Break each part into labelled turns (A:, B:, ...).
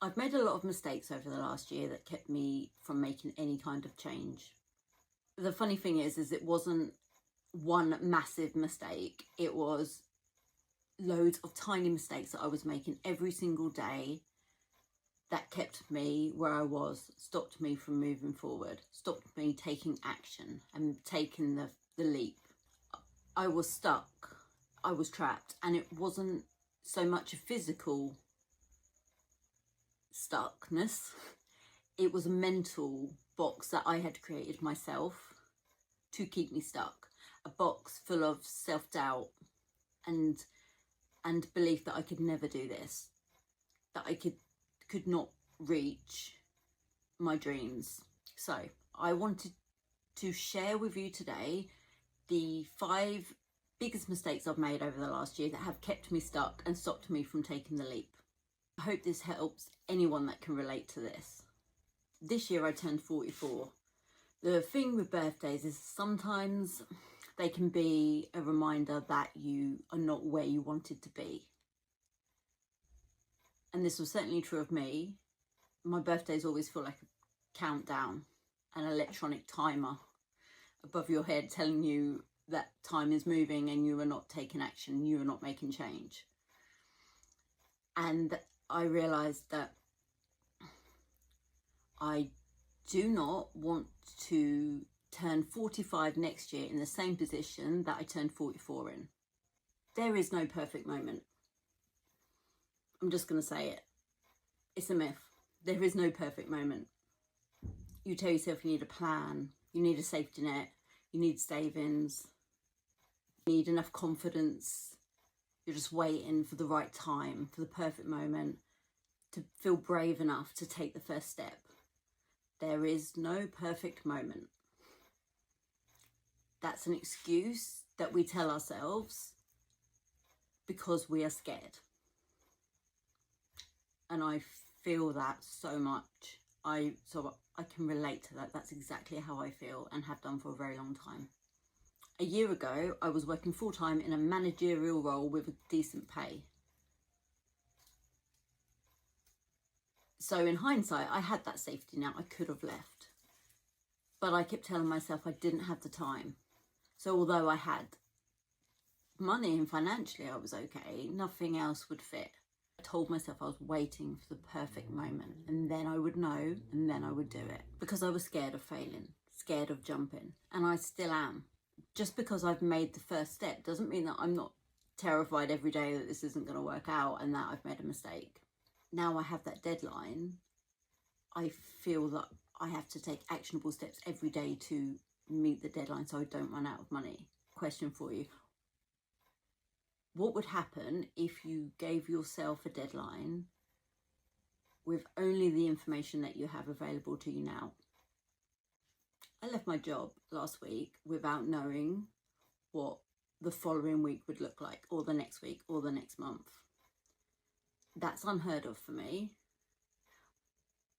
A: I've made a lot of mistakes over the last year that kept me from making any kind of change. The funny thing is it wasn't one massive mistake. It was loads of tiny mistakes that I was making every single day that kept me where I was, stopped me from moving forward, stopped me taking action and taking the leap. I was stuck, I was trapped, and it wasn't so much a physical stuckness, it was a mental box that I had created myself to keep me stuck. A box full of self-doubt and belief that I could never do this, that I could not reach my dreams. So I wanted to share with you today the 5 biggest mistakes I've made over the last year that have kept me stuck and stopped me from taking the leap. I hope this helps anyone that can relate to this. This year I turned 44. The thing with birthdays is sometimes they can be a reminder that you are not where you wanted to be. And this was certainly true of me. My birthdays always feel like a countdown, an electronic timer above your head telling you that time is moving and you are not taking action, you are not making change. And I realised that I do not want to turn 45 next year in the same position that I turned 44 in. There is no perfect moment. I'm just going to say it. It's a myth. There is no perfect moment. You tell yourself you need a plan, you need a safety net, you need savings, you need enough confidence. You're just waiting for the right time, for the perfect moment, to feel brave enough to take the first step. There is no perfect moment. That's an excuse that we tell ourselves because we are scared. And I feel that so much. So I can relate to that. That's exactly how I feel and have done for a very long time. A year ago, I was working full-time in a managerial role with a decent pay. So in hindsight, I had that safety net. I could have left. But I kept telling myself I didn't have the time. So although I had money and financially I was okay, nothing else would fit. I told myself I was waiting for the perfect moment and then I would know and then I would do it. Because I was scared of failing, scared of jumping. And I still am. Just because I've made the first step doesn't mean that I'm not terrified every day that this isn't going to work out and that I've made a mistake. Now I have that deadline, I feel that I have to take actionable steps every day to meet the deadline so I don't run out of money. Question for you. What would happen if you gave yourself a deadline with only the information that you have available to you now? I left my job last week without knowing what the following week would look like, or the next week, or the next month. That's unheard of for me.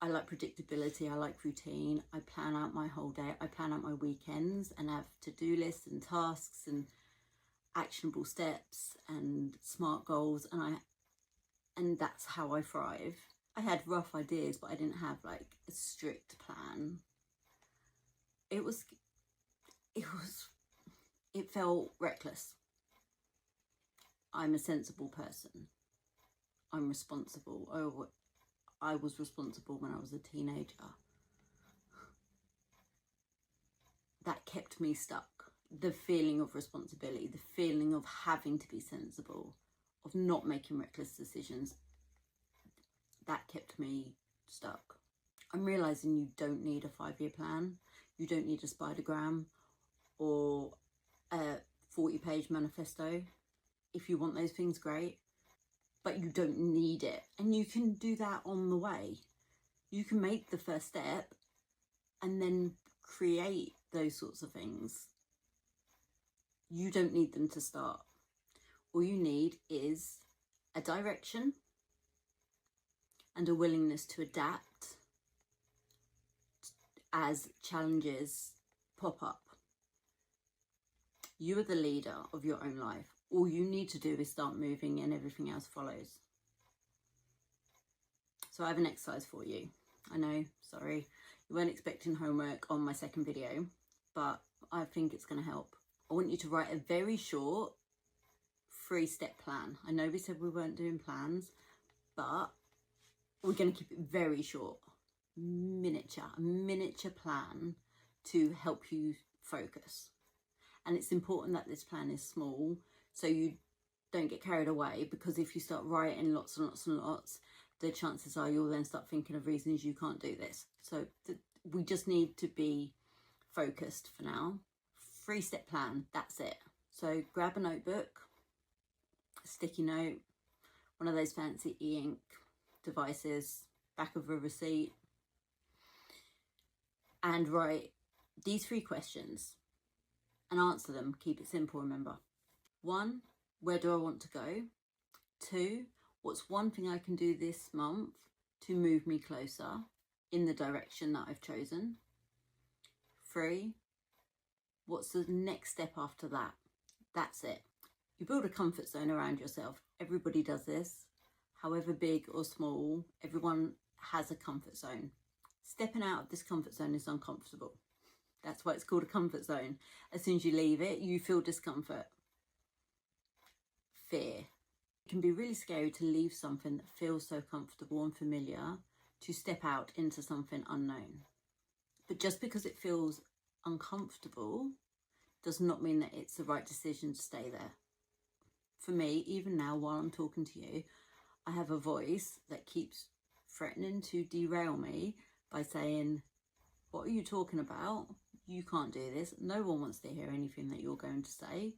A: I like predictability, I like routine. I plan out my whole day, I plan out my weekends and have to-do lists and tasks and actionable steps and SMART goals, and that's how I thrive. I had rough ideas, but I didn't have like a strict plan. It felt reckless. I'm a sensible person. I'm responsible. I was responsible when I was a teenager. That kept me stuck. The feeling of responsibility, the feeling of having to be sensible, of not making reckless decisions, that kept me stuck. I'm realising you don't need a 5-year plan. You don't need a spidergram or a 40-page manifesto. If you want those things, great. But you don't need it. And you can do that on the way. You can make the first step and then create those sorts of things. You don't need them to start. All you need is a direction and a willingness to adapt as challenges pop up. You are the leader of your own life. All you need to do is start moving and everything else follows. So I have an exercise for you. I know, sorry, you weren't expecting homework on my second video, but I think it's going to help. I want you to write a very short 3-step plan. I know we said we weren't doing plans, but we're going to keep it very short. A miniature plan to help you focus. And it's important that this plan is small so you don't get carried away, because if you start writing lots and lots and lots, the chances are you'll then start thinking of reasons you can't do this. So we just need to be focused for now. 3-step plan, that's it. So grab a notebook, a sticky note, one of those fancy e-ink devices, back of a receipt, and write these 3 questions and answer them. Keep it simple, remember. 1, where do I want to go? 2, what's one thing I can do this month to move me closer in the direction that I've chosen? 3, what's the next step after that? That's it. You build a comfort zone around yourself. Everybody does this. However big or small, everyone has a comfort zone. Stepping out of this comfort zone is uncomfortable. That's why it's called a comfort zone. As soon as you leave it, you feel discomfort. Fear. It can be really scary to leave something that feels so comfortable and familiar to step out into something unknown. But just because it feels uncomfortable does not mean that it's the right decision to stay there. For me, even now while I'm talking to you, I have a voice that keeps threatening to derail me by saying, what are you talking about? You can't do this. No one wants to hear anything that you're going to say.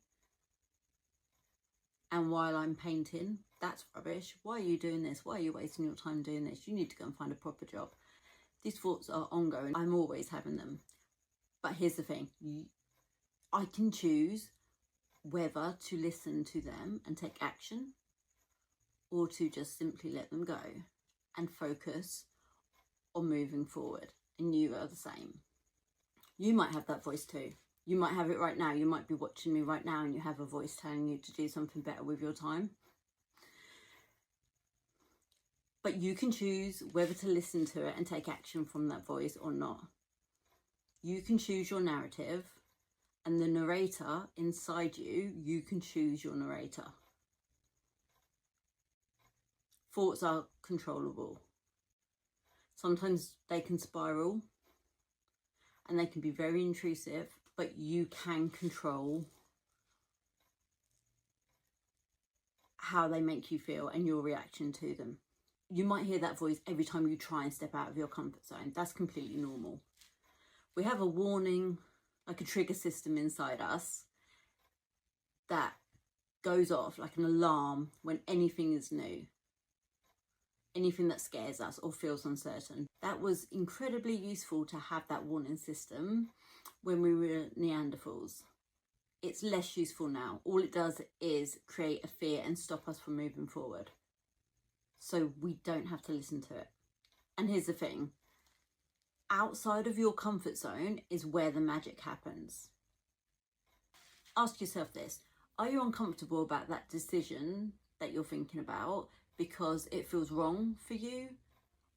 A: And while I'm painting, that's rubbish. Why are you doing this? Why are you wasting your time doing this? You need to go and find a proper job. These thoughts are ongoing. I'm always having them. But here's the thing. I can choose whether to listen to them and take action, or to just simply let them go and focus on moving forward. And you are the same. You might have that voice too. You might have it right now. You might be watching me right now and you have a voice telling you to do something better with your time. But you can choose whether to listen to it and take action from that voice or not. You can choose your narrative, and the narrator inside you, you can choose your narrator. Thoughts are controllable. Sometimes they can spiral and they can be very intrusive, but you can control how they make you feel and your reaction to them. You might hear that voice every time you try and step out of your comfort zone. That's completely normal. We have a warning, like a trigger system inside us that goes off like an alarm when anything is new. Anything that scares us or feels uncertain. That was incredibly useful to have that warning system when we were Neanderthals. It's less useful now. All it does is create a fear and stop us from moving forward. So we don't have to listen to it. And here's the thing. Outside of your comfort zone is where the magic happens. Ask yourself this. Are you uncomfortable about that decision that you're thinking about because it feels wrong for you,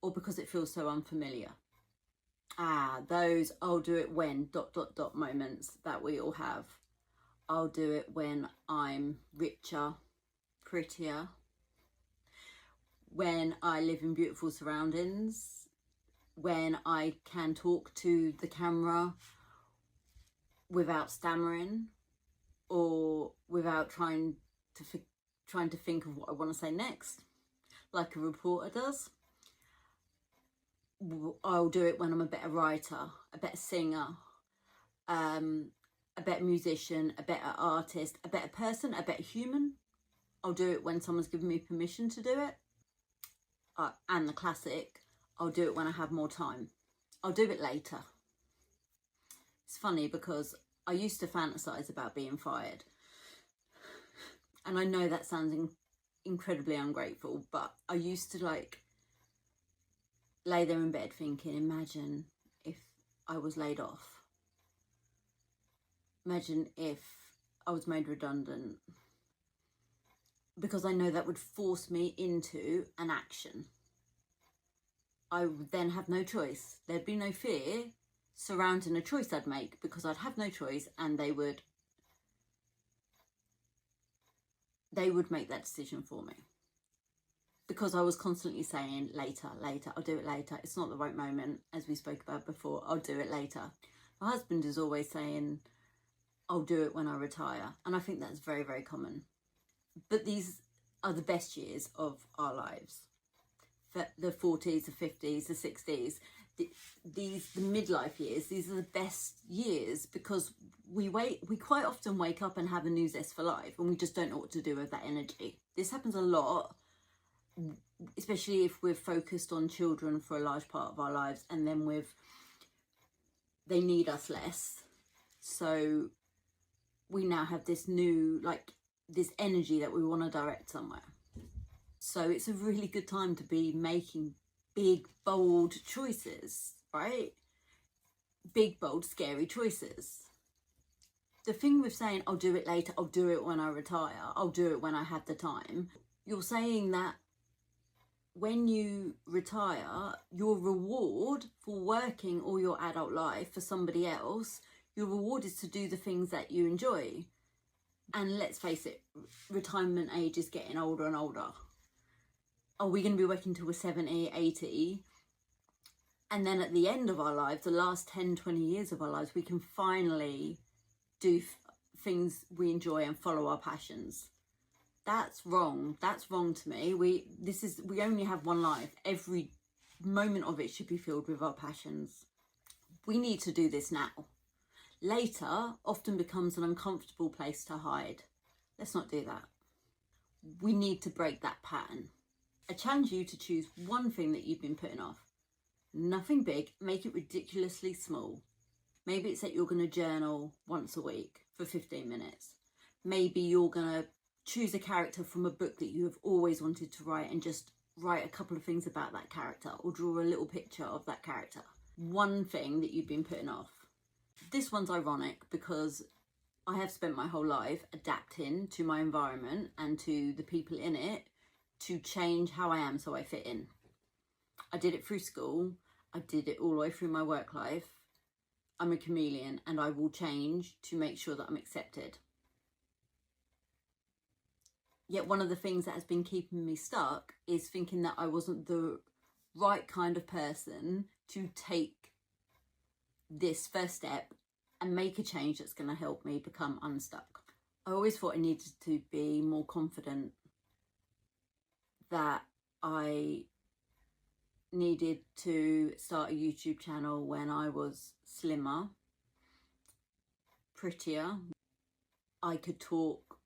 A: or because it feels so unfamiliar? Those I'll do it when ... moments that we all have. I'll do it when I'm richer, prettier, when I live in beautiful surroundings, when I can talk to the camera without stammering or without trying to think of what I want to say next, like a reporter does. I'll do it when I'm a better writer, a better singer, a better musician, a better artist, a better person, a better human. I'll do it when someone's given me permission to do it. And the classic, I'll do it when I have more time. I'll do it later. It's funny because I used to fantasize about being fired. And I know that sounds incredibly ungrateful, but I used to lay there in bed thinking, imagine if I was laid off. Imagine if I was made redundant. Because I know that would force me into an action. I would then have no choice. There'd be no fear surrounding a choice I'd make, because I'd have no choice, and they would make that decision for me. Because I was constantly saying, later, I'll do it later. It's not the right moment, as we spoke about before. I'll do it later. My husband is always saying, I'll do it when I retire. And I think that's very, very common. But these are the best years of our lives. The 40s, the 50s, the 60s, the midlife years. These are the best years, because we quite often wake up and have a new zest for life, and we just don't know what to do with that energy. This happens a lot, especially if we're focused on children for a large part of our lives, and then they need us less. So we now have this new, this energy that we want to direct somewhere. So it's a really good time to be making big, bold choices, right? Big, bold, scary choices. The thing with saying, I'll do it later, I'll do it when I retire, I'll do it when I have the time, you're saying that when you retire, your reward for working all your adult life for somebody else, your reward is to do the things that you enjoy. And let's face it, retirement age is getting older and older. Are we going to be working till we're 70, 80? And then at the end of our lives, the last 10, 20 years of our lives, we can finally do things we enjoy and follow our passions. That's wrong. That's wrong to me. We only have one life. Every moment of it should be filled with our passions. We need to do this now. Later often becomes an uncomfortable place to hide. Let's not do that. We need to break that pattern. I challenge you to choose one thing that you've been putting off. Nothing big, make it ridiculously small. Maybe it's that you're going to journal once a week for 15 minutes. Maybe you're going to choose a character from a book that you have always wanted to write and just write a couple of things about that character, or draw a little picture of that character. One thing that you've been putting off. This one's ironic because I have spent my whole life adapting to my environment and to the people in it to change how I am so I fit in. I did it through school. I did it all the way through my work life. I'm a chameleon, and I will change to make sure that I'm accepted. Yet one of the things that has been keeping me stuck is thinking that I wasn't the right kind of person to take this first step and make a change that's going to help me become unstuck. I always thought I needed to be more confident, that I needed to start a YouTube channel when I was slimmer, prettier. I could talk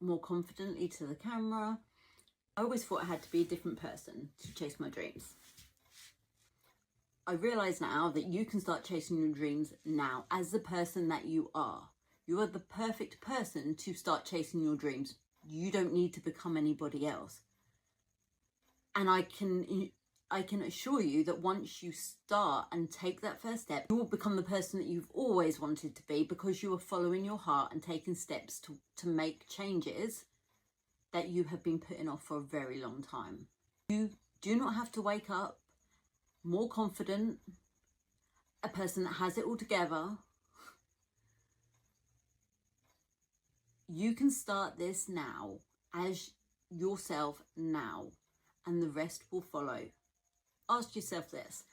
A: more confidently to the camera. I always thought I had to be a different person to chase my dreams. I realise now that you can start chasing your dreams now as the person that you are. You are the perfect person to start chasing your dreams. You don't need to become anybody else. And I can assure you that once you start and take that first step, you will become the person that you've always wanted to be, because you are following your heart and taking steps to make changes that you have been putting off for a very long time. You do not have to wake up more confident, a person that has it all together. You can start this now as yourself now, and the rest will follow. Ask yourself this: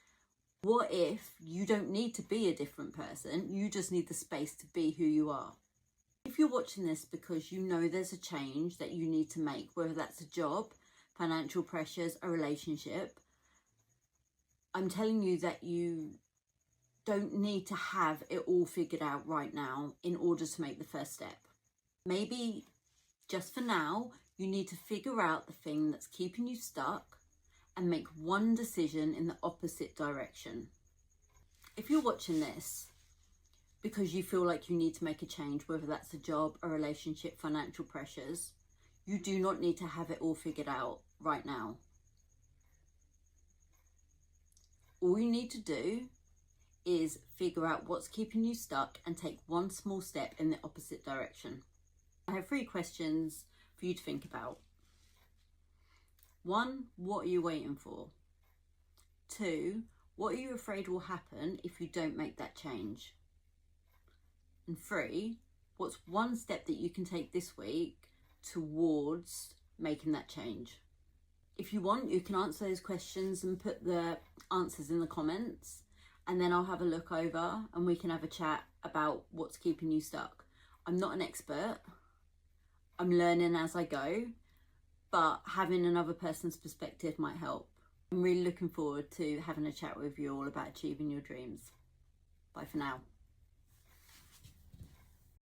A: what if you don't need to be a different person? You just need the space to be who you are. If you're watching this because you know there's a change that you need to make, whether that's a job, financial pressures, a relationship, I'm telling you that you don't need to have it all figured out right now in order to make the first step. Maybe just for now, you need to figure out the thing that's keeping you stuck and make one decision in the opposite direction. If you're watching this because you feel like you need to make a change, whether that's a job, a relationship, financial pressures, you do not need to have it all figured out right now. All you need to do is figure out what's keeping you stuck and take one small step in the opposite direction. I have 3 questions for you to think about. 1, what are you waiting for? 2, what are you afraid will happen if you don't make that change? And 3, what's one step that you can take this week towards making that change? If you want, you can answer those questions and put the answers in the comments, and then I'll have a look over and we can have a chat about what's keeping you stuck. I'm not an expert. I'm learning as I go, but having another person's perspective might help. I'm really looking forward to having a chat with you all about achieving your dreams. Bye for now.